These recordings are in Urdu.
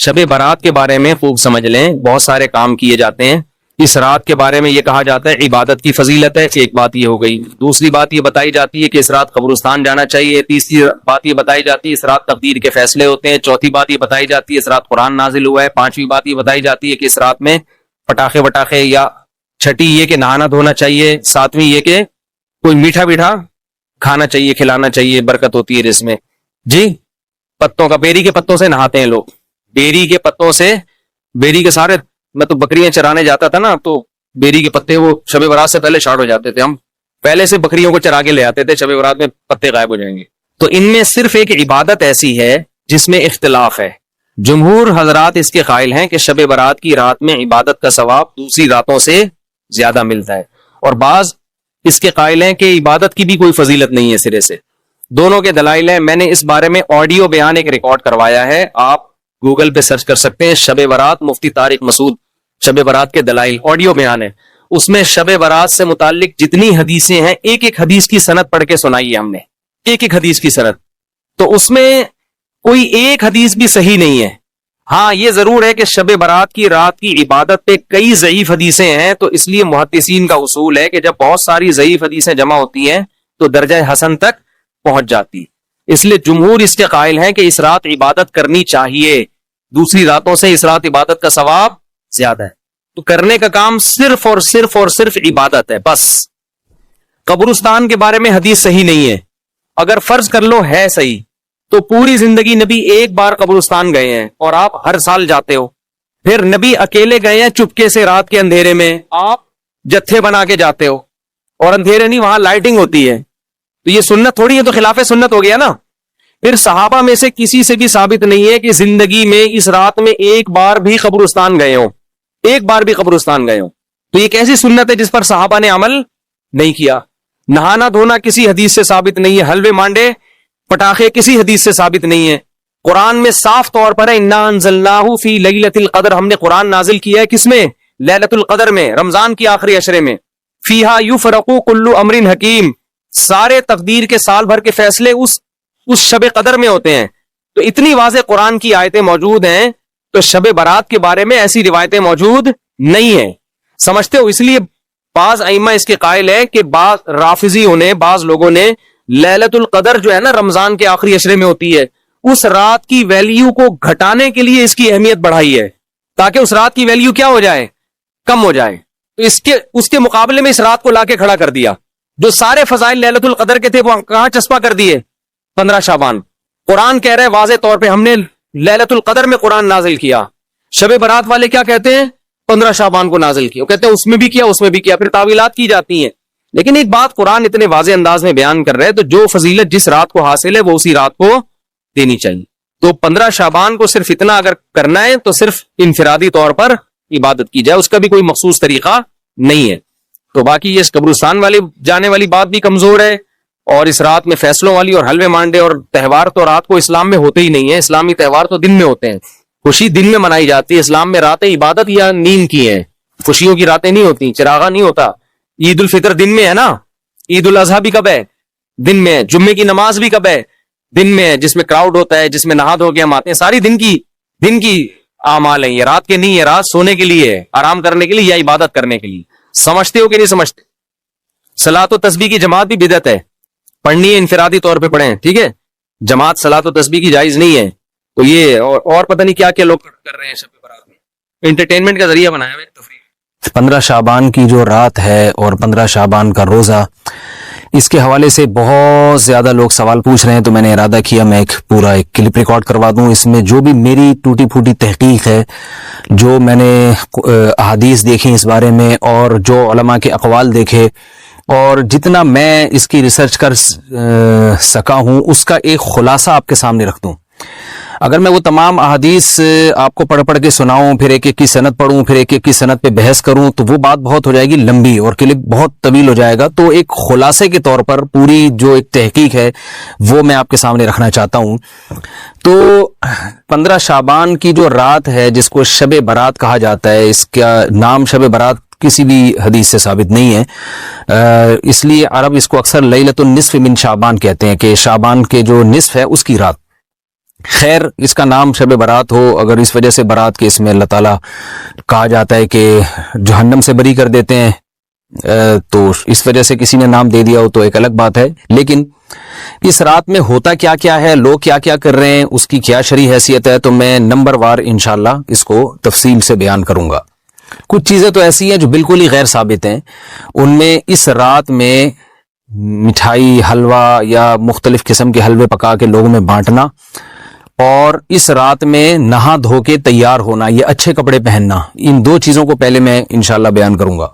شب برات کے بارے میں خوب سمجھ لیں، بہت سارے کام کیے جاتے ہیں۔ اس رات کے بارے میں یہ کہا جاتا ہے عبادت کی فضیلت ہے، ایک بات یہ ہو گئی۔ دوسری بات یہ بتائی جاتی ہے کہ اس رات قبرستان جانا چاہیے۔ تیسری بات یہ بتائی جاتی ہے اس رات تقدیر کے فیصلے ہوتے ہیں۔ چوتھی بات یہ بتائی جاتی ہے اس رات قرآن نازل ہوا ہے۔ پانچویں بات یہ بتائی جاتی ہے کہ اس رات میں پٹاخے وٹاخے، یا چھٹی یہ کہ نہانا دھونا چاہیے۔ ساتویں یہ کہ کوئی میٹھا میٹھا کھانا چاہیے، کھلانا چاہیے، برکت ہوتی ہے اس میں۔ جی پتوں کا، بیری کے پتوں سے نہاتے ہیں لوگ، بیری کے پتوں سے، بیری کے سارے، میں تو بکریاں چرانے جاتا تھا نا، تو بیری کے پتے وہ شب برات سے پہلے شارٹ ہو جاتے تھے، ہم پہلے سے بکریوں کو چرا کے لے آتے تھے، شب برات میں پتے غائب ہو جائیں گے۔ تو ان میں صرف ایک عبادت ایسی ہے جس میں اختلاف ہے۔ جمہور حضرات اس کے قائل ہیں کہ شب برات کی رات میں عبادت کا ثواب دوسری راتوں سے زیادہ ملتا ہے، اور بعض اس کے قائل ہیں کہ عبادت کی بھی کوئی فضیلت نہیں ہے سرے سے۔ دونوں کے دلائل ہیں۔ میں نے اس بارے میں آڈیو بیان ایک ریکارڈ کروایا ہے، آپ گوگل پہ سرچ کر سکتے ہیں، شب برات مفتی طارق مسعود، شب برات کے دلائل، آڈیو بیان ہے۔ اس میں شب برات سے متعلق جتنی حدیثیں ہیں، ایک ایک حدیث کی سند پڑھ کے سنائی ہے ہم نے، ایک ایک حدیث کی سند۔ تو اس میں کوئی ایک حدیث بھی صحیح نہیں ہے۔ ہاں یہ ضرور ہے کہ شب برات کی رات کی عبادت پہ کئی ضعیف حدیثیں ہیں، تو اس لیے محدثین کا اصول ہے کہ جب بہت ساری ضعیف حدیثیں جمع ہوتی ہیں تو درجہ حسن تک پہنچ جاتی۔ اس لیے جمہور اس کے قائل ہیں کہ اس رات عبادت کرنی چاہیے، دوسری راتوں سے اس رات عبادت کا ثواب زیادہ ہے۔ تو کرنے کا کام صرف اور صرف اور صرف عبادت ہے بس۔ قبرستان کے بارے میں حدیث صحیح نہیں ہے۔ اگر فرض کر لو ہے صحیح، تو پوری زندگی نبی ایک بار قبرستان گئے ہیں اور آپ ہر سال جاتے ہو، پھر نبی اکیلے گئے ہیں چپکے سے رات کے اندھیرے میں، آپ جتھے بنا کے جاتے ہو، اور اندھیرے نہیں، وہاں لائٹنگ ہوتی ہے، تو یہ سنت تھوڑی ہے، تو خلاف سنت ہو گیا نا۔ پھر صحابہ میں سے کسی سے بھی ثابت نہیں ہے کہ زندگی میں اس رات میں ایک بار بھی قبرستان گئے ہوں، ایک بار بھی قبرستان گئے ہوں۔ تو یہ کیسی سنت ہے جس پر صحابہ نے عمل نہیں کیا؟ نہانا دھونا کسی حدیث سے ثابت نہیں ہے، حلوے مانڈے پٹاخے کسی حدیث سے ثابت نہیں ہے۔ قرآن میں صاف طور پر ہے انا انزلناہ فی لیلۃ القدر، ہم نے قرآن نازل کیا ہے کس میں؟ لیلۃ القدر میں، رمضان کی آخری عشرے میں۔ فیہا یفرق کل امر حکیم، سارے تقدیر کے سال بھر کے فیصلے اس شب قدر میں ہوتے ہیں۔ تو اتنی واضح قرآن کی آیتیں موجود ہیں، تو شب برات کے بارے میں ایسی روایتیں موجود نہیں ہیں، سمجھتے ہو؟ اس لیے بعض ائمہ اس کے قائل ہے کہ بعض رافضیوں نے، بعض لوگوں نے لیلۃ القدر جو ہے نا رمضان کے آخری عشرے میں ہوتی ہے، اس رات کی ویلیو کو گھٹانے کے لیے اس کی اہمیت بڑھائی ہے، تاکہ اس رات کی ویلیو کیا ہو جائے؟ کم ہو جائے۔ تو اس کے مقابلے میں اس رات کو لا کے کھڑا کر دیا۔ جو سارے فضائل لیلۃ القدر کے تھے وہ کہاں چسپا کر دیے؟ 15 شعبان۔ قرآن کہہ رہے واضح طور پہ ہم نے لیلۃ القدر میں قرآن نازل کیا۔ شب برات والے کیا کہتے ہیں؟ 15 شعبان کو نازل کیا، وہ کہتے ہیں اس میں بھی کیا، اس میں بھی کیا، پھر تعویلات کی جاتی ہیں۔ لیکن ایک بات قرآن اتنے واضح انداز میں بیان کر رہے، تو جو فضیلت جس رات کو حاصل ہے وہ اسی رات کو دینی چاہیے۔ تو 15 شعبان کو صرف اتنا اگر کرنا ہے تو صرف انفرادی طور پر عبادت کی جائے، اس کا بھی کوئی مخصوص طریقہ نہیں ہے۔ تو باقی یہ قبرستان والے جانے والی بات بھی کمزور ہے، اور اس رات میں فیصلوں والی اور حلوے مانڈے اور تہوار تو رات کو اسلام میں ہوتے ہی نہیں ہیں۔ اسلامی تہوار تو دن میں ہوتے ہیں، خوشی دن میں منائی جاتی ہے۔ اسلام میں راتیں عبادت یا نیند کی ہیں، خوشیوں کی راتیں نہیں ہوتی، چراغا نہیں ہوتا۔ عید الفطر دن میں ہے نا، عید الاضحیٰ بھی کب ہے؟ دن میں ہے۔ جمعے کی نماز بھی کب ہے؟ دن میں ہے، جس میں کراؤڈ ہوتا ہے، جس میں نہا دھو کے ہم آتے ہیں، ساری دن کی اعمال ہیں، یہ رات کے نہیں ہے۔ رات سونے کے لیے ہے، آرام کرنے کے لیے یا عبادت کرنے کے لیے۔ سمجھتے ہو کہ نہیں سمجھتے؟ صلاۃ و تسبیح کی جماعت بھی بدعت ہے، پڑھنی ہے انفرادی طور پہ پڑھیں، ٹھیک ہے؟ جماعت صلاۃ و تسبیح کی جائز نہیں ہے۔ تو یہ اور پتہ نہیں کیا کیا لوگ کر رہے ہیں شب برات میں، انٹرٹینمنٹ کا ذریعہ بنایا ہے، تفریح۔ 15 شعبان کی جو رات ہے اور 15 شعبان کا روزہ، اس کے حوالے سے بہت زیادہ لوگ سوال پوچھ رہے ہیں، تو میں نے ارادہ کیا میں پورا ایک کلپ ریکارڈ کروا دوں۔ اس میں جو بھی میری ٹوٹی پھوٹی تحقیق ہے، جو میں نے احادیث دیکھی اس بارے میں، اور جو علماء کے اقوال دیکھے، اور جتنا میں اس کی ریسرچ کر سکا ہوں، اس کا ایک خلاصہ آپ کے سامنے رکھ دوں۔ اگر میں وہ تمام احادیث آپ کو پڑھ کے سناؤں، پھر ایک ایک کی سند پڑھوں، پھر ایک ایک کی سند پہ بحث کروں، تو وہ بات بہت ہو جائے گی لمبی، اور کلپ بہت طویل ہو جائے گا۔ تو ایک خلاصے کے طور پر پوری جو ایک تحقیق ہے وہ میں آپ کے سامنے رکھنا چاہتا ہوں۔ تو 15 شعبان کی جو رات ہے، جس کو شب برات کہا جاتا ہے، اس کا نام شب برات کسی بھی حدیث سے ثابت نہیں ہے، اس لیے عرب اس کو اکثر لیلۃ النصف من شعبان کہتے ہیں، کہ شعبان کے جو نصف ہے اس کی رات۔ خیر اس کا نام شب برات ہو، اگر اس وجہ سے برات کے اس میں اللہ تعالیٰ کہا جاتا ہے کہ جہنم سے بری کر دیتے ہیں، تو اس وجہ سے کسی نے نام دے دیا ہو تو ایک الگ بات ہے. لیکن اس رات میں ہوتا کیا کیا ہے، لوگ کیا کیا کر رہے ہیں، اس کی کیا شرعی حیثیت ہے، تو میں نمبر وار انشاءاللہ اس کو تفصیل سے بیان کروں گا. کچھ چیزیں تو ایسی ہیں جو بالکل ہی غیر ثابت ہیں. ان میں اس رات میں مٹھائی، حلوہ یا مختلف قسم کے حلوے پکا کے لوگوں میں بانٹنا، اور اس رات میں نہا دھو کے تیار ہونا، یہ اچھے کپڑے پہننا، ان دو چیزوں کو پہلے میں انشاءاللہ بیان کروں گا.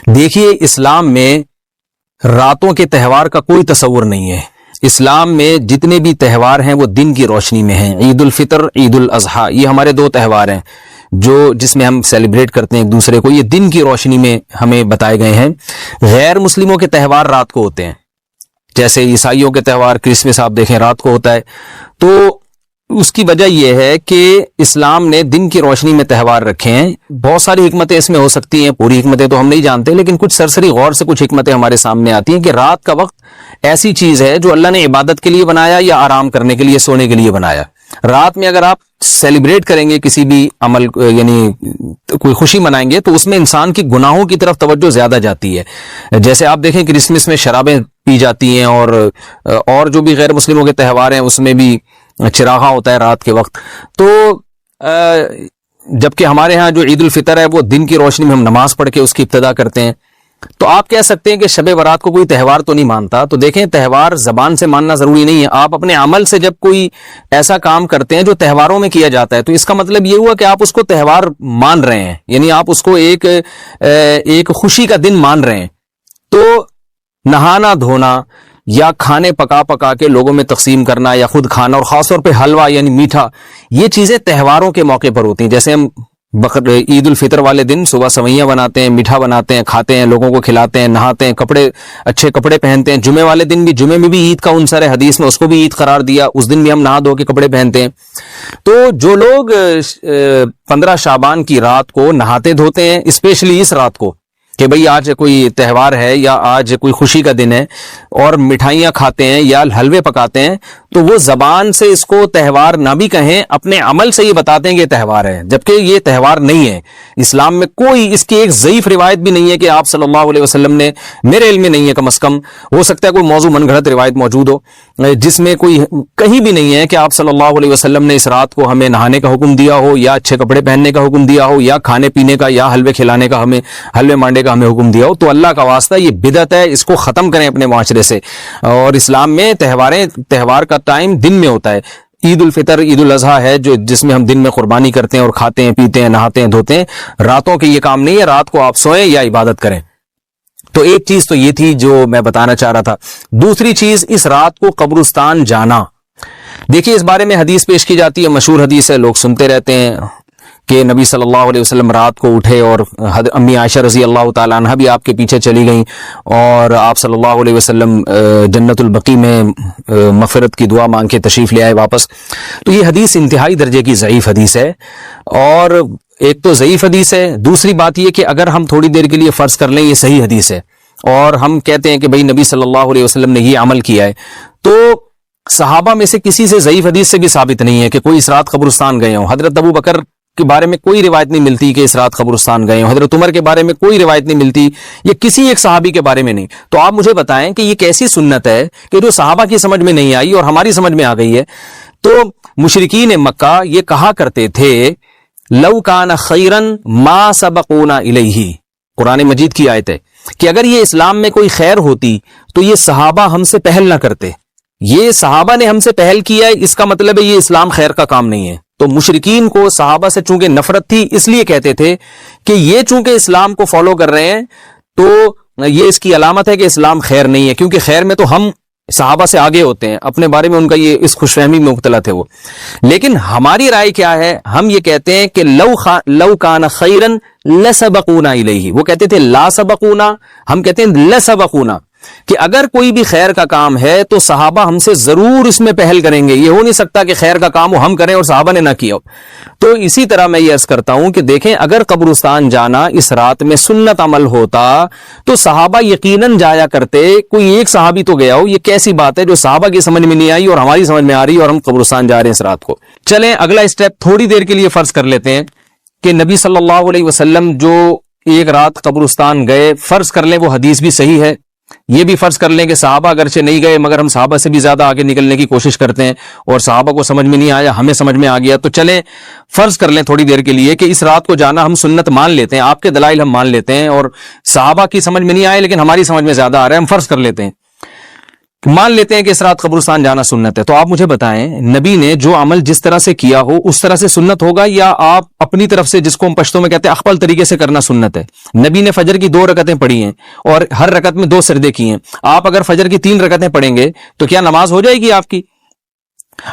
دیکھیے اسلام میں راتوں کے تہوار کا کوئی تصور نہیں ہے. اسلام میں جتنے بھی تہوار ہیں وہ دن کی روشنی میں ہیں. عید الفطر، عید الاضحیٰ، یہ ہمارے دو تہوار ہیں جس میں ہم سیلیبریٹ کرتے ہیں ایک دوسرے کو، یہ دن کی روشنی میں ہمیں بتائے گئے ہیں. غیر مسلموں کے تہوار رات کو ہوتے ہیں، جیسے عیسائیوں کے تہوار کرسمس آپ دیکھیں رات کو ہوتا ہے. تو اس کی وجہ یہ ہے کہ اسلام نے دن کی روشنی میں تہوار رکھے ہیں. بہت ساری حکمتیں اس میں ہو سکتی ہیں، پوری حکمتیں تو ہم نہیں جانتے، لیکن کچھ سرسری غور سے کچھ حکمتیں ہمارے سامنے آتی ہیں کہ رات کا وقت ایسی چیز ہے جو اللہ نے عبادت کے لیے بنایا یا آرام کرنے کے لیے، سونے کے لیے بنایا. رات میں اگر آپ سیلیبریٹ کریں گے کسی بھی عمل، یعنی کوئی خوشی منائیں گے، تو اس میں انسان کی گناہوں کی طرف توجہ زیادہ جاتی ہے. جیسے آپ دیکھیں کرسمس میں شرابیں پی جاتی ہیں، اور جو بھی غیر مسلموں کے تہوار ہیں اس میں بھی چراغاں ہوتا ہے رات کے وقت. تو جبکہ ہمارے ہاں جو عید الفطر ہے وہ دن کی روشنی میں ہم نماز پڑھ کے اس کی ابتدا کرتے ہیں. تو آپ کہہ سکتے ہیں کہ شب برات کو کوئی تہوار تو نہیں مانتا. تو دیکھیں تہوار زبان سے ماننا ضروری نہیں ہے. آپ اپنے عمل سے جب کوئی ایسا کام کرتے ہیں جو تہواروں میں کیا جاتا ہے، تو اس کا مطلب یہ ہوا کہ آپ اس کو تہوار مان رہے ہیں، یعنی آپ اس کو ایک خوشی کا دن مان رہے ہیں. تو نہانا دھونا یا کھانے پکا کے لوگوں میں تقسیم کرنا یا خود کھانا، اور خاص طور پہ حلوہ یعنی میٹھا، یہ چیزیں تہواروں کے موقع پر ہوتی ہیں. جیسے ہم عید الفطر والے دن صبح سوئیاں بناتے ہیں، میٹھا بناتے ہیں، کھاتے ہیں، لوگوں کو کھلاتے ہیں، نہاتے ہیں، اچھے کپڑے پہنتے ہیں. جمعے والے دن بھی، جمعے میں بھی عید کا عنصر ہے، حدیث میں اس کو بھی عید قرار دیا، اس دن بھی ہم نہا دھو کے کپڑے پہنتے ہیں. تو جو لوگ 15 شعبان کی رات کو نہاتے دھوتے ہیں، اسپیشلی اس رات کو کہ بھئی آج کوئی تہوار ہے یا آج کوئی خوشی کا دن ہے، اور مٹھائیاں کھاتے ہیں یا حلوے پکاتے ہیں، تو وہ زبان سے اس کو تہوار نہ بھی کہیں، اپنے عمل سے یہ بتاتے ہیں کہ یہ تہوار ہے، جبکہ یہ تہوار نہیں ہے. اسلام میں کوئی اس کی ایک ضعیف روایت بھی نہیں ہے کہ آپ صلی اللہ علیہ وسلم نے، میرے علم میں نہیں ہے کم از کم، ہو سکتا ہے کوئی موضوع من گھڑت روایت موجود ہو جس میں کوئی کہیں بھی نہیں ہے کہ آپ صلی اللہ علیہ وسلم نے اس رات کو ہمیں نہانے کا حکم دیا ہو، یا اچھے کپڑے پہننے کا حکم دیا ہو، یا کھانے پینے کا یا حلوے کھلانے کا، ہمیں حلوے مانڈے کا ہمیں حکم دیا ہو. تو اللہ کا واسطہ یہ بدعت ہے، اس کو ختم کریں اپنے معاشرے سے. اور اسلام میں تہوار کا ٹائم دن میں ہوتا ہے. عید الفطر، عید الاضحیٰ ہے جس میں ہم دن میں قربانی کرتے ہیں اور کھاتے ہیں، پیتے ہیں، نہاتے ہیں، دھوتے ہیں. راتوں کے یہ کام نہیں ہے، رات کو آپ سوئیں یا عبادت کریں. تو ایک چیز تو یہ تھی جو میں بتانا چاہ رہا تھا. دوسری چیز، اس رات کو قبرستان جانا. دیکھیے اس بارے میں حدیث پیش کی جاتی ہے، مشہور حدیث ہے، لوگ سنتے رہتے ہیں کہ نبی صلی اللہ علیہ وسلم رات کو اٹھے، اور امی عائشہ رضی اللہ تعالیٰ عنہ بھی آپ کے پیچھے چلی گئیں، اور آپ صلی اللہ علیہ وسلم جنت البقیع میں مغفرت کی دعا مانگ کے تشریف لے آئے واپس. تو یہ حدیث انتہائی درجے کی ضعیف حدیث ہے. اور ایک تو ضعیف حدیث ہے، دوسری بات یہ کہ اگر ہم تھوڑی دیر کے لیے فرض کر لیں یہ صحیح حدیث ہے، اور ہم کہتے ہیں کہ بھئی نبی صلی اللہ علیہ وسلم نے یہ عمل کیا ہے، تو صحابہ میں سے کسی سے ضعیف حدیث سے بھی ثابت نہیں ہے کہ کوئی اس رات قبرستان گئے ہوں. حضرت ابو بکر کے بارے میں کوئی روایت نہیں ملتی کہ اس رات قبرستان گئے ہوں، حضرت عمر کے بارے میں کوئی روایت نہیں ملتی، یہ کسی ایک صحابی کے بارے میں نہیں. تو آپ مجھے بتائیں کہ یہ کیسی سنت ہے کہ جو صحابہ کی سمجھ میں نہیں آئی اور ہماری سمجھ میں آ گئی ہے. تو مشرکین مکہ یہ کہا کرتے تھے لو کان خیرا ما سبقونا الیہ، قرآن مجید کی آیت ہے کہ اگر یہ اسلام میں کوئی خیر ہوتی تو یہ صحابہ ہم سے پہل نہ کرتے. یہ صحابہ نے ہم سے پہل کیا ہے، اس کا مطلب ہے یہ اسلام خیر کا کام نہیں ہے. تو مشرکین کو صحابہ سے چونکہ نفرت تھی، اس لیے کہتے تھے کہ یہ چونکہ اسلام کو فالو کر رہے ہیں تو یہ اس کی علامت ہے کہ اسلام خیر نہیں ہے، کیونکہ خیر میں تو ہم صحابہ سے آگے ہوتے ہیں، اپنے بارے میں ان کا یہ اس خوش فہمی میں مبتلا تھے وہ. لیکن ہماری رائے کیا ہے، ہم یہ کہتے ہیں کہ لو کان خیرا لسبقونا الیہ. وہ کہتے تھے لا سبقونا، ہم کہتے ہیں لسبقونا. کہ اگر کوئی بھی خیر کا کام ہے تو صحابہ ہم سے ضرور اس میں پہل کریں گے. یہ ہو نہیں سکتا کہ خیر کا کام ہم کریں اور صحابہ نے نہ کیا ہو. تو اسی طرح میں یہ عرض کرتا ہوں کہ دیکھیں اگر قبرستان جانا اس رات میں سنت عمل ہوتا تو صحابہ یقیناً جایا کرتے. کوئی ایک صحابی تو گیا ہو. یہ کیسی بات ہے جو صحابہ کی سمجھ میں نہیں آئی اور ہماری سمجھ میں آ رہی اور ہم قبرستان جا رہے ہیں اس رات کو. چلیں اگلا اسٹیپ تھوڑی دیر کے لیے فرض کر لیتے ہیں کہ نبی صلی اللہ علیہ وسلم جو ایک رات قبرستان گئے, فرض کر لیں وہ حدیث بھی صحیح ہے, یہ بھی فرض کر لیں کہ صحابہ اگرچہ نہیں گئے مگر ہم صحابہ سے بھی زیادہ آگے نکلنے کی کوشش کرتے ہیں اور صحابہ کو سمجھ میں نہیں آیا, ہمیں سمجھ میں آ گیا. تو چلیں فرض کر لیں تھوڑی دیر کے لیے کہ اس رات کو جانا ہم سنت مان لیتے ہیں, آپ کے دلائل ہم مان لیتے ہیں اور صحابہ کی سمجھ میں نہیں آئے لیکن ہماری سمجھ میں زیادہ آ رہا ہے, ہم فرض کر لیتے ہیں, مان لیتے ہیں کہ اس رات قبرستان جانا سنت ہے. تو آپ مجھے بتائیں نبی نے جو عمل جس طرح سے کیا ہو اس طرح سے سنت ہوگا یا آپ اپنی طرف سے, جس کو ہم پشتوں میں کہتے ہیں اخپل طریقے سے کرنا سنت ہے. نبی نے فجر کی 2 رکعتیں پڑھی ہیں اور ہر رکعت میں 2 سجدے کیے ہیں. آپ اگر فجر کی 3 رکعتیں پڑھیں گے تو کیا نماز ہو جائے گی آپ کی؟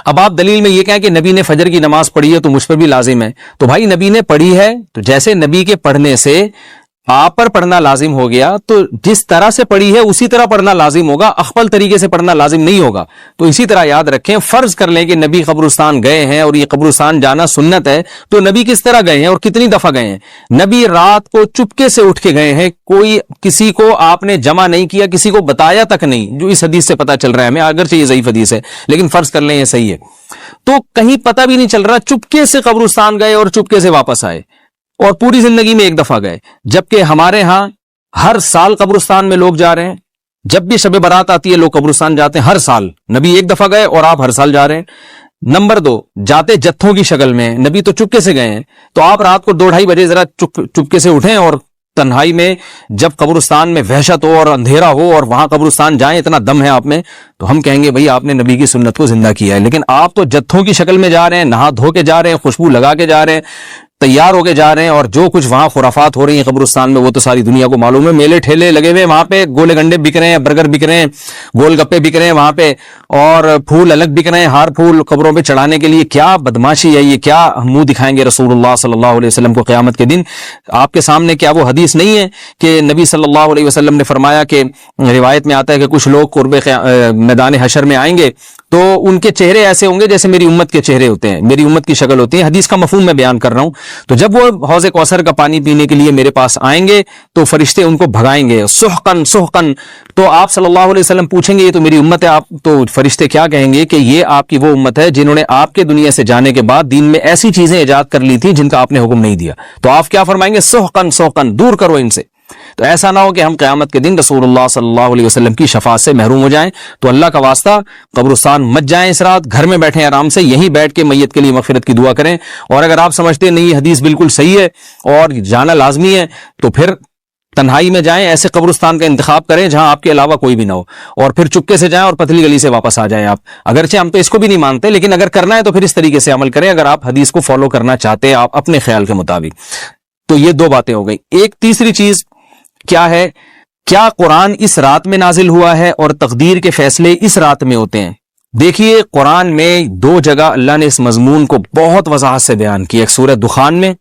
اب آپ دلیل میں یہ کہیں کہ نبی نے فجر کی نماز پڑھی ہے تو مجھ پر بھی لازم ہے. تو بھائی نبی نے پڑھی ہے تو جیسے نبی کے پڑھنے سے آپ پر پڑھنا لازم ہو گیا تو جس طرح سے پڑھی ہے اسی طرح پڑھنا لازم ہوگا, اخپل طریقے سے پڑھنا لازم نہیں ہوگا. تو اسی طرح یاد رکھیں, فرض کر لیں کہ نبی قبرستان گئے ہیں اور یہ قبرستان جانا سنت ہے, تو نبی کس طرح گئے ہیں اور کتنی دفعہ گئے ہیں؟ نبی رات کو چپکے سے اٹھ کے گئے ہیں, کوئی کسی کو آپ نے جمع نہیں کیا, کسی کو بتایا تک نہیں, جو اس حدیث سے پتہ چل رہا ہے ہمیں, اگرچہ یہ ضعیف حدیث ہے لیکن فرض کر لیں یہ صحیح ہے. تو کہیں پتہ بھی نہیں چل رہا, چپکے سے قبرستان گئے اور چپکے سے واپس آئے اور پوری زندگی میں ایک دفعہ گئے, جبکہ ہمارے ہاں ہر سال قبرستان میں لوگ جا رہے ہیں. جب بھی شب برات آتی ہے لوگ قبرستان جاتے ہیں ہر سال. نبی ایک دفعہ گئے اور آپ ہر سال جا رہے ہیں. نمبر 2, جاتے جتھوں کی شکل میں, نبی تو چپکے سے گئے ہیں. تو آپ رات کو 2-2:30 بجے ذرا چپکے سے اٹھیں اور تنہائی میں جب قبرستان میں وحشت ہو اور اندھیرا ہو اور وہاں قبرستان جائیں, اتنا دم ہے آپ میں, تو ہم کہیں گے بھئی آپ نے نبی کی سنت کو زندہ کیا ہے. لیکن آپ تو جتھوں کی شکل میں جا رہے ہیں, نہا دھو کے جا رہے ہیں, خوشبو لگا کے جا رہے ہیں, تیار ہو کے جا رہے ہیں, اور جو کچھ وہاں خرافات ہو رہی ہیں قبرستان میں وہ تو ساری دنیا کو معلوم ہے. میلے ٹھیلے لگے ہوئے وہاں پہ, گولے گنڈے بک رہے ہیں, برگر بک رہے ہیں, گول گپے بک رہے ہیں وہاں پہ, اور پھول الگ بک رہے ہیں, ہار پھول قبروں پہ چڑھانے کے لیے. کیا بدماشی ہے یہ, کیا منہ دکھائیں گے رسول اللہ صلی اللہ علیہ وسلم کو قیامت کے دن؟ آپ کے سامنے کیا وہ حدیث نہیں ہے کہ نبی صلی اللہ علیہ وسلم نے فرمایا کہ روایت میں آتا ہے کہ کچھ لوگ قرب میدان حشر میں آئیں گے تو ان کے چہرے ایسے ہوں گے جیسے میری امت کے چہرے ہوتے ہیں, میری امت کی شکل ہوتی ہے. حدیث کا مفہوم میں بیان کر رہا ہوں. تو جب وہ حوض کوثر کا پانی پینے کے لیے میرے پاس آئیں گے تو فرشتے ان کو بھگائیں گے, سحقن سحقن. تو آپ صلی اللہ علیہ وسلم پوچھیں گے یہ تو میری امت ہے, آپ تو فرشتے کیا کہیں گے کہ یہ آپ کی وہ امت ہے جنہوں نے آپ کے دنیا سے جانے کے بعد دین میں ایسی چیزیں ایجاد کر لی تھی جن کا آپ نے حکم نہیں دیا. تو آپ کیا فرمائیں گے؟ سحقن سحقن, دور کرو ان سے. تو ایسا نہ ہو کہ ہم قیامت کے دن رسول اللہ صلی اللہ علیہ وسلم کی شفاعت سے محروم ہو جائیں. تو اللہ کا واسطہ قبرستان مت جائیں اس رات, گھر میں بیٹھیں آرام سے, یہیں بیٹھ کے میت کے لیے مغفرت کی دعا کریں. اور اگر آپ سمجھتے نہیں یہ حدیث بالکل صحیح ہے اور جانا لازمی ہے تو پھر تنہائی میں جائیں, ایسے قبرستان کا انتخاب کریں جہاں آپ کے علاوہ کوئی بھی نہ ہو, اور پھر چپکے سے جائیں اور پتلی گلی سے واپس آ جائیں آپ. اگرچہ ہم تو اس کو بھی نہیں مانتے لیکن اگر کرنا ہے تو پھر اس طریقے سے عمل کریں اگر آپ حدیث کو فالو کرنا چاہتے ہیں آپ اپنے خیال کے مطابق. تو یہ 2 باتیں ہو گئی. ایک تیسری چیز کیا ہے, کیا قرآن اس رات میں نازل ہوا ہے اور تقدیر کے فیصلے اس رات میں ہوتے ہیں؟ دیکھیے قرآن میں 2 جگہ اللہ نے اس مضمون کو بہت وضاحت سے بیان کیا. ایک سورہ دخان میں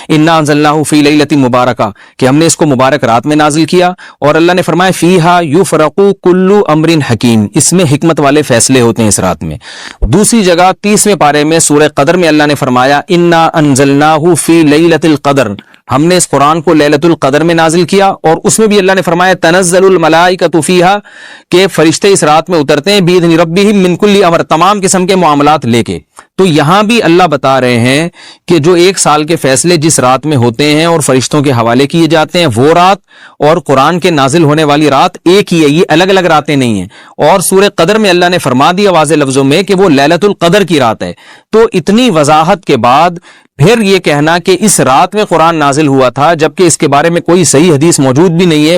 انا انزلناہ فی لیلۃ مبارکہ کہ ہم نے اس کو مبارک رات میں نازل کیا, اور اللہ نے فرمایا فیہا یفرق کل امر حکیم, اس میں حکمت والے فیصلے ہوتے ہیں اس رات میں. دوسری جگہ 30ویں پارے میں سورہ قدر میں اللہ نے فرمایا انا انزلناہ فی لیلۃ القدر, ہم نے اس قرآن کو لیلۃ القدر میں نازل کیا, اور اس میں بھی اللہ نے فرمایا تنزل الملائکۃ فیہا کہ فرشتے اس رات میں اترتے ہیں باذن ربہم من کل امر, تمام قسم کے معاملات لے کے. تو یہاں بھی اللہ بتا رہے ہیں کہ جو 1 سال کے فیصلے جس رات میں ہوتے ہیں اور فرشتوں کے حوالے کیے جاتے ہیں وہ رات اور قرآن کے نازل ہونے والی رات ایک ہی ہے, یہ الگ الگ راتیں نہیں ہیں. اور سورہ قدر میں اللہ نے فرما دیا واضح لفظوں میں کہ وہ لیلۃ القدر کی رات ہے. تو اتنی وضاحت کے بعد پھر یہ کہنا کہ اس رات میں قرآن نازل ہوا تھا جبکہ اس کے بارے میں کوئی صحیح حدیث موجود بھی نہیں ہے,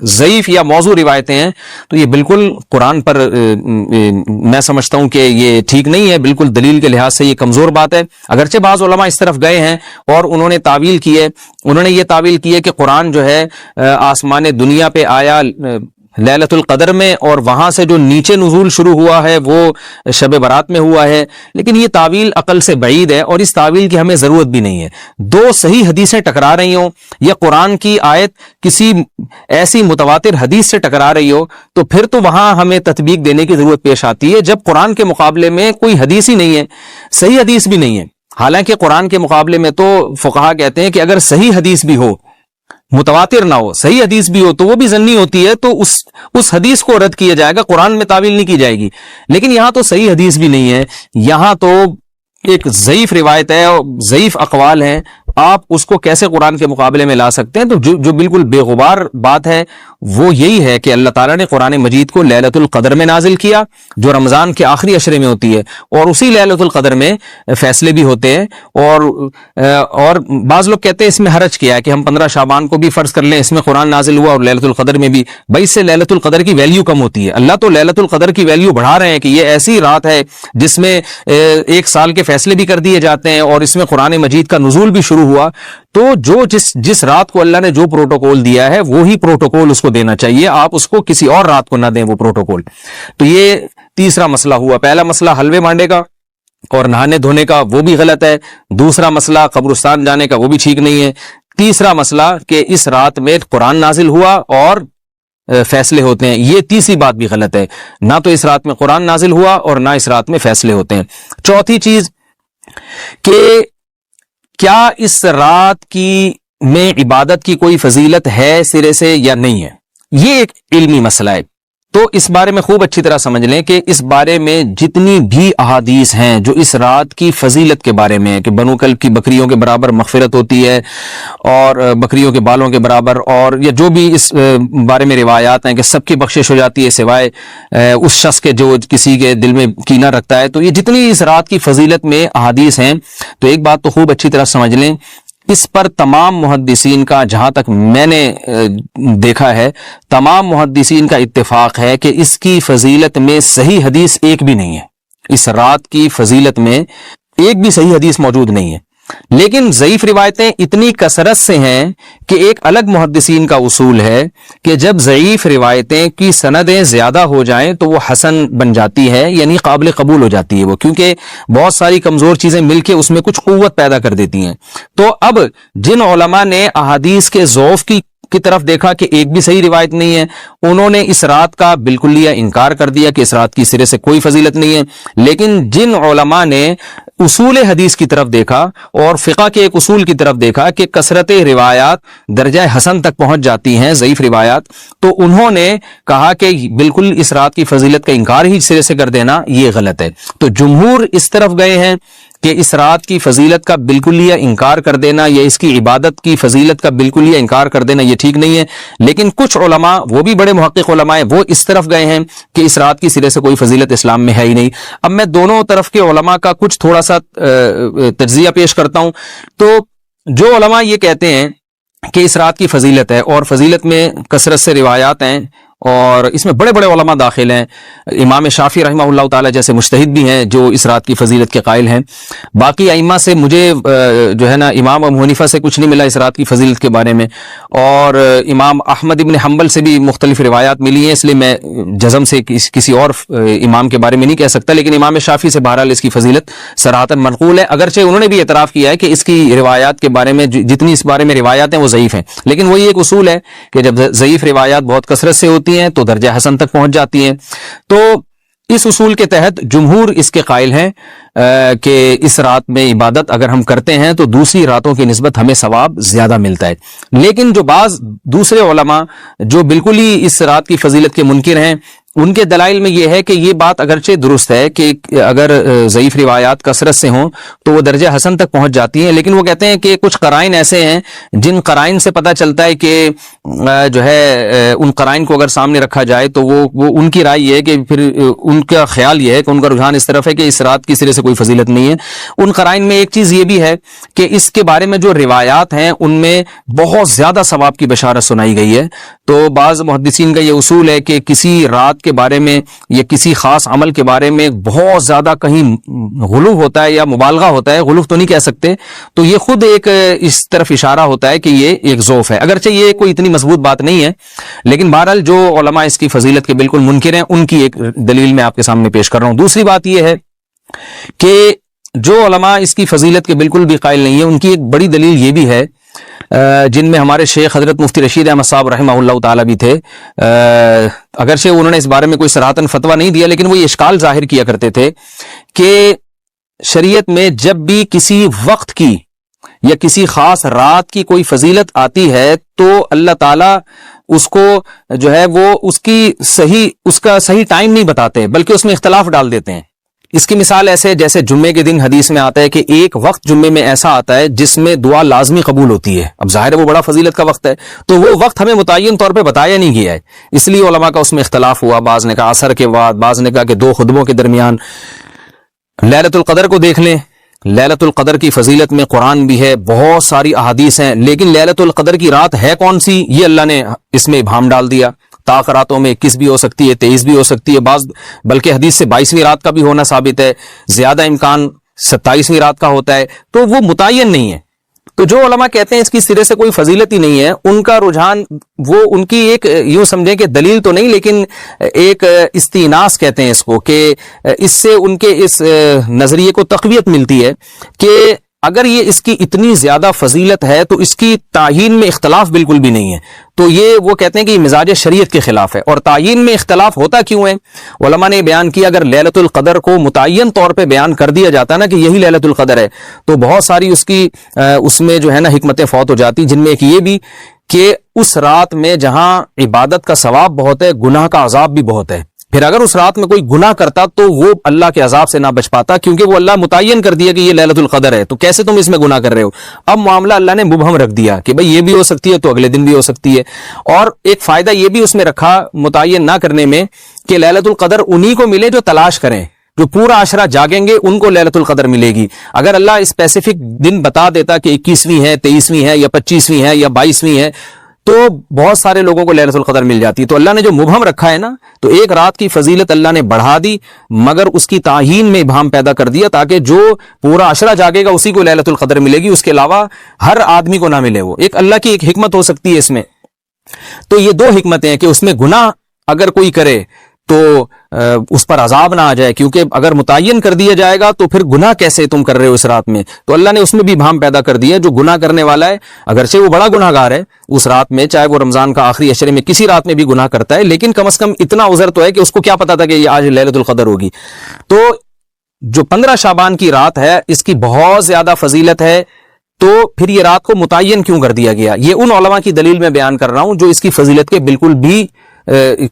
ضعیف یا موضوع روایتیں ہیں, تو یہ بالکل قرآن پر میں سمجھتا ہوں کہ یہ ٹھیک نہیں ہے, بالکل دلیل کے لحاظ سے یہ کمزور بات ہے. اگرچہ بعض علماء اس طرف گئے ہیں اور انہوں نے تعویل کی ہے, انہوں نے یہ تعویل کی ہے کہ قرآن جو ہے آسمان دنیا پہ آیا لیلۃ القدر میں، اور وہاں سے جو نیچے نزول شروع ہوا ہے وہ شب برات میں ہوا ہے، لیکن یہ تعویل عقل سے بعید ہے اور اس تعویل کی ہمیں ضرورت بھی نہیں ہے۔ دو صحیح حدیثیں ٹکرا رہی ہوں یا قرآن کی آیت کسی ایسی متواتر حدیث سے ٹکرا رہی ہو تو پھر تو وہاں ہمیں تطبیق دینے کی ضرورت پیش آتی ہے، جب قرآن کے مقابلے میں کوئی حدیث ہی نہیں ہے، صحیح حدیث بھی نہیں ہے۔ حالانکہ قرآن کے مقابلے میں تو فقہا کہتے ہیں کہ اگر صحیح حدیث بھی ہو، متواتر نہ ہو، صحیح حدیث بھی ہو تو وہ بھی ظنی ہوتی ہے، تو اس حدیث کو رد کیا جائے گا، قرآن میں تعویل نہیں کی جائے گی۔ لیکن یہاں تو صحیح حدیث بھی نہیں ہے، یہاں تو ایک ضعیف روایت ہے اور ضعیف اقوال ہیں، آپ اس کو کیسے قرآن کے مقابلے میں لا سکتے ہیں؟ تو جو بالکل بے غبار بات ہے وہ یہی ہے کہ اللہ تعالیٰ نے قرآن مجید کو لیلۃ القدر میں نازل کیا، جو رمضان کے آخری عشرے میں ہوتی ہے، اور اسی لیلۃ القدر میں فیصلے بھی ہوتے ہیں، اور بعض لوگ کہتے ہیں اس میں حرج کیا ہے کہ ہم 15 شعبان کو بھی فرض کر لیں، اس میں قرآن نازل ہوا اور لیلۃ القدر میں بھی، بھائی اس سے لیلۃ القدر کی ویلیو کم ہوتی ہے۔ اللہ تو لیلۃ القدر کی ویلیو بڑھا رہے ہیں کہ یہ ایسی رات ہے جس میں ایک سال کے فیصلے بھی کر دیے جاتے ہیں اور اس میں قرآن مجید کا نزول بھی شروع ہوا، تو جس رات کو اللہ نے جو پروٹوکول دیا ہے وہی پروٹوکول اس کو دینا چاہیے، آپ اس کو کسی اور رات کو نہ دیں وہ پروٹوکول۔ تو یہ تیسرا مسئلہ ہوا۔ پہلا مسئلہ حلوے مانڈے کا اور نہانے دھونے کا، وہ بھی غلط ہے۔ دوسرا مسئلہ قبرستان جانے کا، وہ بھی ٹھیک نہیں ہے۔ تیسرا مسئلہ کہ اس رات میں قرآن نازل ہوا اور فیصلے ہوتے ہیں، یہ تیسری بات بھی غلط ہے، نہ تو اس رات میں قرآن نازل ہوا اور نہ اس رات میں فیصلے ہوتے ہیں۔ چوتھی چیز کہ کیا اس رات کی میں عبادت کی کوئی فضیلت ہے سرے سے یا نہیں ہے، یہ ایک علمی مسئلہ ہے۔ تو اس بارے میں خوب اچھی طرح سمجھ لیں کہ اس بارے میں جتنی بھی احادیث ہیں جو اس رات کی فضیلت کے بارے میں ہے کہ بنو کلب کی بکریوں کے برابر مغفرت ہوتی ہے اور بکریوں کے بالوں کے برابر، اور یا جو بھی اس بارے میں روایات ہیں کہ سب کی بخشش ہو جاتی ہے سوائے اس شخص کے جو کسی کے دل میں کینہ رکھتا ہے، تو یہ جتنی اس رات کی فضیلت میں احادیث ہیں، تو ایک بات تو خوب اچھی طرح سمجھ لیں، اس پر تمام محدثین کا، جہاں تک میں نے دیکھا ہے، تمام محدثین کا اتفاق ہے کہ اس کی فضیلت میں صحیح حدیث ایک بھی نہیں ہے، اس رات کی فضیلت میں ایک بھی صحیح حدیث موجود نہیں ہے۔ لیکن ضعیف روایتیں اتنی کثرت سے ہیں کہ ایک الگ محدثین کا اصول ہے کہ جب ضعیف روایتیں کی سندیں زیادہ ہو جائیں تو وہ حسن بن جاتی ہے، یعنی قابل قبول ہو جاتی ہے وہ، کیونکہ بہت ساری کمزور چیزیں مل کے اس میں کچھ قوت پیدا کر دیتی ہیں۔ تو اب جن علماء نے احادیث کے ضعف کی طرف دیکھا کہ ایک بھی صحیح روایت نہیں ہے، انہوں نے اس رات کا بالکل انکار کر دیا کہ اس رات کی سرے سے کوئی فضیلت نہیں ہے۔ لیکن جن علماء نے اصول حدیث کی طرف دیکھا اور فقہ کے ایک اصول کی طرف دیکھا کہ کثرت روایات درجہ حسن تک پہنچ جاتی ہیں، ضعیف روایات، تو انہوں نے کہا کہ بالکل اس رات کی فضیلت کا انکار ہی سرے سے کر دینا یہ غلط ہے۔ تو جمہور اس طرف گئے ہیں کہ اس رات کی فضیلت کا بالکل انکار کر دینا یا اس کی عبادت کی فضیلت کا بالکل انکار کر دینا یہ ٹھیک نہیں ہے۔ لیکن کچھ علماء، وہ بھی بڑے محقق علماء ہیں، وہ اس طرف گئے ہیں کہ اس رات کی سرے سے کوئی فضیلت اسلام میں ہے ہی نہیں۔ اب میں دونوں طرف کے علماء کا کچھ تھوڑا سا تجزیہ پیش کرتا ہوں۔ تو جو علماء یہ کہتے ہیں کہ اس رات کی فضیلت ہے اور فضیلت میں کثرت سے روایات ہیں اور اس میں بڑے بڑے علماء داخل ہیں، امام شافعی رحمہ اللہ تعالی جیسے مجتہد بھی ہیں جو اس رات کی فضیلت کے قائل ہیں۔ باقی ائمہ سے مجھے جو ہے نا امام ابو حنیفہ سے کچھ نہیں ملا اس رات کی فضیلت کے بارے میں، اور امام احمد ابن حنبل سے بھی مختلف روایات ملی ہیں، اس لیے میں جزم سے کسی اور امام کے بارے میں نہیں کہہ سکتا، لیکن امام شافعی سے بہرحال اس کی فضیلت صراحتاً منقول ہے، اگرچہ انہوں نے بھی اعتراف کیا ہے کہ اس کی روایات کے بارے میں جتنی اس بارے میں روایات ہیں وہ ضعیف ہیں، لیکن وہی ایک اصول ہے کہ جب ضعیف روایات بہت کثرت سے ہوتی ہیں تو درجہ حسن تک پہنچ جاتی ہیں۔ تو اس اصول کے تحت جمہور اس کے قائل ہیں کہ اس رات میں عبادت اگر ہم کرتے ہیں تو دوسری راتوں کی نسبت ہمیں ثواب زیادہ ملتا ہے۔ لیکن جو بعض دوسرے علماء جو بالکل ہی اس رات کی فضیلت کے منکر ہیں، ان کے دلائل میں یہ ہے کہ یہ بات اگرچہ درست ہے کہ اگر ضعیف روایات کثرت سے ہوں تو وہ درجہ حسن تک پہنچ جاتی ہیں، لیکن وہ کہتے ہیں کہ کچھ قرائن ایسے ہیں جن قرائن سے پتہ چلتا ہے کہ جو ہے ان قرائن کو اگر سامنے رکھا جائے تو وہ ان کی رائے یہ ہے کہ پھر ان کا خیال یہ ہے کہ ان کا رجحان اس طرف ہے کہ اس رات کی سرے سے کوئی فضیلت نہیں ہے۔ ان قرائن میں ایک چیز یہ بھی ہے کہ اس کے بارے میں جو روایات ہیں ان میں بہت زیادہ ثواب کی بشارت سنائی گئی ہے۔ تو بعض محدثین کا یہ اصول ہے کہ کسی رات کے بارے میں یا کسی خاص عمل کے بارے میں بہت زیادہ کہیں غلو ہوتا ہے یا مبالغہ ہوتا ہے، غلو تو نہیں کہہ سکتے، تو یہ خود ایک اس طرف اشارہ ہوتا ہے کہ یہ ایک ضعف ہے، اگرچہ یہ کوئی اتنی مضبوط بات نہیں ہے، لیکن بہرحال جو علماء اس کی فضیلت کے بالکل منکر ہیں ان کی ایک دلیل میں آپ کے سامنے پیش کر رہا ہوں۔ دوسری بات یہ ہے کہ جو علماء اس کی فضیلت کے بالکل بھی قائل نہیں ہیں، ان کی ایک بڑی دلیل یہ بھی ہے، جن میں ہمارے شیخ حضرت مفتی رشید احمد صاحب رحمہ اللہ تعالی بھی تھے، اگرچہ انہوں نے اس بارے میں کوئی صراحتاً فتویٰ نہیں دیا، لیکن وہ یہ اشکال ظاہر کیا کرتے تھے کہ شریعت میں جب بھی کسی وقت کی یا کسی خاص رات کی کوئی فضیلت آتی ہے تو اللہ تعالیٰ اس کو جو ہے وہ اس کا صحیح ٹائم نہیں بتاتے، بلکہ اس میں اختلاف ڈال دیتے ہیں۔ اس کی مثال ایسے جیسے جمعے کے دن حدیث میں آتا ہے کہ ایک وقت جمعے میں ایسا آتا ہے جس میں دعا لازمی قبول ہوتی ہے، اب ظاہر ہے وہ بڑا فضیلت کا وقت ہے، تو وہ وقت ہمیں متعین طور پہ بتایا نہیں گیا ہے، اس لیے علماء کا اس میں اختلاف ہوا، بعض نے کہا عصر کے بعد، بعض نے کہا کہ 2 خطبوں کے درمیان۔ لیلۃ القدر کو دیکھ لیں، لیلۃ القدر کی فضیلت میں قرآن بھی ہے، بہت ساری احادیث ہیں، لیکن لیلۃ القدر کی رات ہے کون سی یہ اللہ نے اس میں ابہام ڈال دیا۔ طاق راتوں میں 21 بھی ہو سکتی ہے، 23 بھی ہو سکتی ہے، بعض بلکہ حدیث سے 22ویں رات کا بھی ہونا ثابت ہے، زیادہ امکان 27ویں رات کا ہوتا ہے، تو وہ متعین نہیں ہے۔ تو جو علماء کہتے ہیں اس کی سرے سے کوئی فضیلت ہی نہیں ہے، ان کا رجحان وہ ان کی ایک یوں سمجھیں کہ دلیل تو نہیں لیکن ایک استئناس کہتے ہیں اس کو، کہ اس سے ان کے اس نظریے کو تقویت ملتی ہے کہ اگر یہ اس کی اتنی زیادہ فضیلت ہے تو اس کی تعیین میں اختلاف بالکل بھی نہیں ہے، تو یہ وہ کہتے ہیں کہ یہ مزاج شریعت کے خلاف ہے۔ اور تعیین میں اختلاف ہوتا کیوں ہے؟ علماء نے بیان کیا اگر لیلۃ القدر کو متعین طور پہ بیان کر دیا جاتا نا کہ یہی لیلۃ القدر ہے، تو بہت ساری اس میں جو ہے نا حکمتیں فوت ہو جاتی، جن میں ایک یہ بھی کہ اس رات میں جہاں عبادت کا ثواب بہت ہے، گناہ کا عذاب بھی بہت ہے، پھر اگر اس رات میں کوئی گناہ کرتا تو وہ اللہ کے عذاب سے نہ بچ پاتا، کیونکہ وہ اللہ متعین کر دیا کہ یہ لیلۃ القدر ہے، تو کیسے تم اس میں گناہ کر رہے ہو؟ اب معاملہ اللہ نے مبہم رکھ دیا کہ بھئی یہ بھی ہو سکتی ہے تو اگلے دن بھی ہو سکتی ہے۔ اور ایک فائدہ یہ بھی اس میں رکھا متعین نہ کرنے میں کہ لیلۃ القدر انہی کو ملے جو تلاش کریں، جو پورا عشرہ جاگیں گے ان کو لیلۃ القدر ملے گی۔ اگر اللہ اسپیسیفک دن بتا دیتا کہ 21ویں ہے، 23ویں ہے یا 25ویں ہے یا 22ویں ہے، تو بہت سارے لوگوں کو لیلۃ القدر مل جاتی۔ تو اللہ نے جو مبہم رکھا ہے نا، تو ایک رات کی فضیلت اللہ نے بڑھا دی مگر اس کی تعیین میں ابہام پیدا کر دیا تاکہ جو پورا عشرہ جاگے گا اسی کو لیلۃ القدر ملے گی، اس کے علاوہ ہر آدمی کو نہ ملے۔ وہ ایک اللہ کی ایک حکمت ہو سکتی ہے اس میں۔ تو یہ 2 حکمتیں ہیں کہ اس میں گناہ اگر کوئی کرے تو اس پر عذاب نہ آ جائے، کیونکہ اگر متعین کر دیا جائے گا تو پھر گناہ کیسے تم کر رہے ہو اس رات میں، تو اللہ نے اس میں بھی ابہام پیدا کر دیا۔ جو گناہ کرنے والا ہے اگرچہ وہ بڑا گناہ گار ہے اس رات میں، چاہے وہ رمضان کا آخری عشرے میں کسی رات میں بھی گناہ کرتا ہے، لیکن کم از کم اتنا عذر تو ہے کہ اس کو کیا پتا تھا کہ یہ آج لیلۃ القدر ہوگی۔ تو جو 15 شعبان کی رات ہے اس کی بہت زیادہ فضیلت ہے، تو پھر یہ رات کو متعین کیوں کر دیا گیا؟ یہ ان علماء کی دلیل میں بیان کر رہا ہوں جو اس کی فضیلت کے بالکل بھی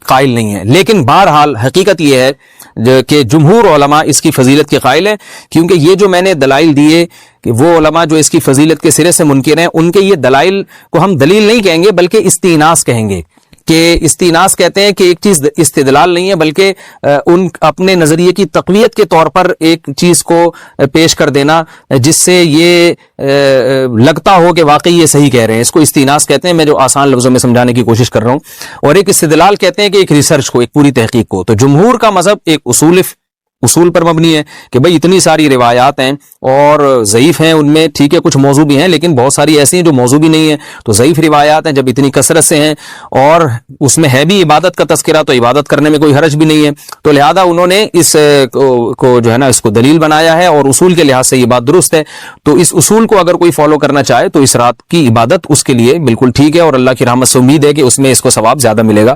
قائل نہیں ہے، لیکن بہرحال حقیقت یہ ہے کہ جمہور علماء اس کی فضیلت کے قائل ہیں، کیونکہ یہ جو میں نے دلائل دیے کہ وہ علماء جو اس کی فضیلت کے سرے سے منکر ہیں، ان کے یہ دلائل کو ہم دلیل نہیں کہیں گے بلکہ استئناس کہیں گے، کہ استئناس کہتے ہیں کہ ایک چیز استدلال نہیں ہے بلکہ ان اپنے نظریے کی تقویت کے طور پر ایک چیز کو پیش کر دینا جس سے یہ لگتا ہو کہ واقعی یہ صحیح کہہ رہے ہیں، اس کو استئناس کہتے ہیں۔ میں جو آسان لفظوں میں سمجھانے کی کوشش کر رہا ہوں، اور ایک استدلال کہتے ہیں کہ ایک ریسرچ کو، ایک پوری تحقیق کو۔ تو جمہور کا مذہب ایک اصول پر مبنی ہے کہ بھئی اتنی ساری روایات ہیں اور ضعیف ہیں، ان میں ٹھیک ہے کچھ موضوع بھی ہیں لیکن بہت ساری ایسی ہیں جو موضوع بھی نہیں ہیں، تو ضعیف روایات ہیں جب اتنی کثرت سے ہیں اور اس میں ہے بھی عبادت کا تذکرہ، تو عبادت کرنے میں کوئی حرج بھی نہیں ہے، تو لہذا انہوں نے اس کو جو ہے نا اس کو دلیل بنایا ہے، اور اصول کے لحاظ سے یہ بات درست ہے۔ تو اس اصول کو اگر کوئی فالو کرنا چاہے تو اس رات کی عبادت اس کے لیے بالکل ٹھیک ہے، اور اللہ کی رحمت سے امید ہے کہ اس میں اس کو ثواب زیادہ ملے گا۔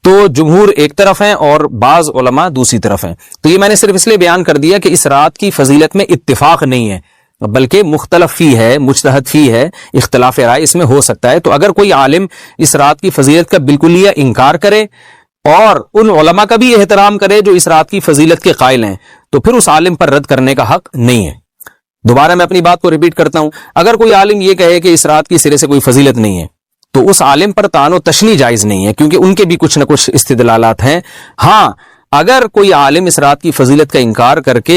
تو جمہور ایک طرف ہیں اور بعض علماء دوسری طرف ہیں۔ تو یہ میں نے صرف اس لیے بیان کر دیا کہ اس رات کی فضیلت میں اتفاق نہیں ہے بلکہ مختلف فی ہے، مجتہد فی ہے، اختلاف رائے اس میں ہو سکتا ہے۔ تو اگر کوئی عالم اس رات کی فضیلت کا بالکل ہی انکار کرے اور ان علماء کا بھی احترام کرے جو اس رات کی فضیلت کے قائل ہیں، تو پھر اس عالم پر رد کرنے کا حق نہیں ہے۔ دوبارہ میں اپنی بات کو ریپیٹ کرتا ہوں، اگر کوئی عالم یہ کہے کہ اس رات کی سرے سے کوئی فضیلت نہیں ہے تو اس عالم پر طعن و تشنیع جائز نہیں ہے، کیونکہ ان کے بھی کچھ نہ کچھ استدلالات ہیں۔ ہاں اگر کوئی عالم اس رات کی فضیلت کا انکار کر کے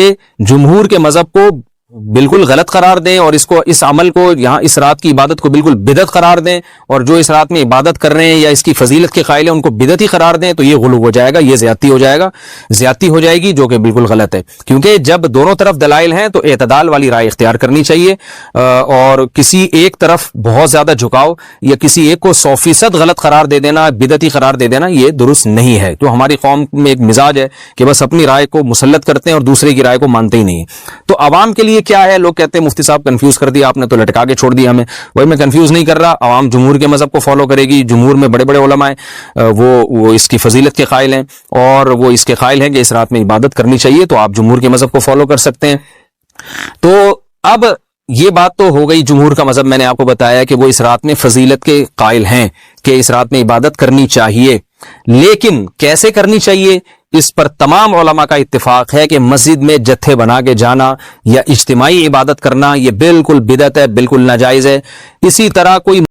جمہور کے مذہب کو بالکل غلط قرار دیں اور اس عمل کو یہاں اس رات کی عبادت کو بالکل بدعت قرار دیں, اور جو اس رات میں عبادت کر رہے ہیں یا اس کی فضیلت کے قائل ہیں ان کو بدعتی قرار دیں, تو یہ غلو ہو جائے گا, یہ زیادتی ہو جائے گا, زیادتی ہو جائے گی, جو کہ بالکل غلط ہے. کیونکہ جب دونوں طرف دلائل ہیں تو اعتدال والی رائے اختیار کرنی چاہیے, اور کسی ایک طرف بہت زیادہ جھکاؤ یا کسی ایک کو 100% غلط قرار دے دینا, بدعتی قرار دے دینا, یہ درست نہیں ہے. جو ہماری قوم میں ایک مزاج ہے کہ بس اپنی رائے کو مسلط کرتے ہیں اور دوسرے کی رائے کو مانتے ہی نہیں. تو عوام کے لیے کیا ہے؟ لوگ کہتے ہیں مفتی صاحب کنفیوز کر دیا آپ نے, تو لٹکا کے چھوڑ دیا ہمیں. وہی میں کنفیوز نہیں کر رہا, عوام جمہور کے مذہب کو فالو کرے گی. جمہور میں بڑے بڑے علماء ہیں, وہ اس کی فضیلت کے قائل ہیں اور وہ اس کے قائل ہیں کہ اس رات میں عبادت کرنی چاہیے, تو آپ جمہور کے مذہب کو فالو کر سکتے ہیں. تو اب یہ بات تو ہو گئی جمہور کا مذہب, میں نے آپ کو بتایا کہ وہ اس رات میں فضیلت کے قائل ہیں کہ اس رات میں عبادت کرنی چاہیے. لیکن کیسے کرنی چاہیے اس پر تمام علماء کا اتفاق ہے کہ مسجد میں جتھے بنا کے جانا یا اجتماعی عبادت کرنا یہ بالکل بدعت ہے, بالکل ناجائز ہے. اسی طرح کوئی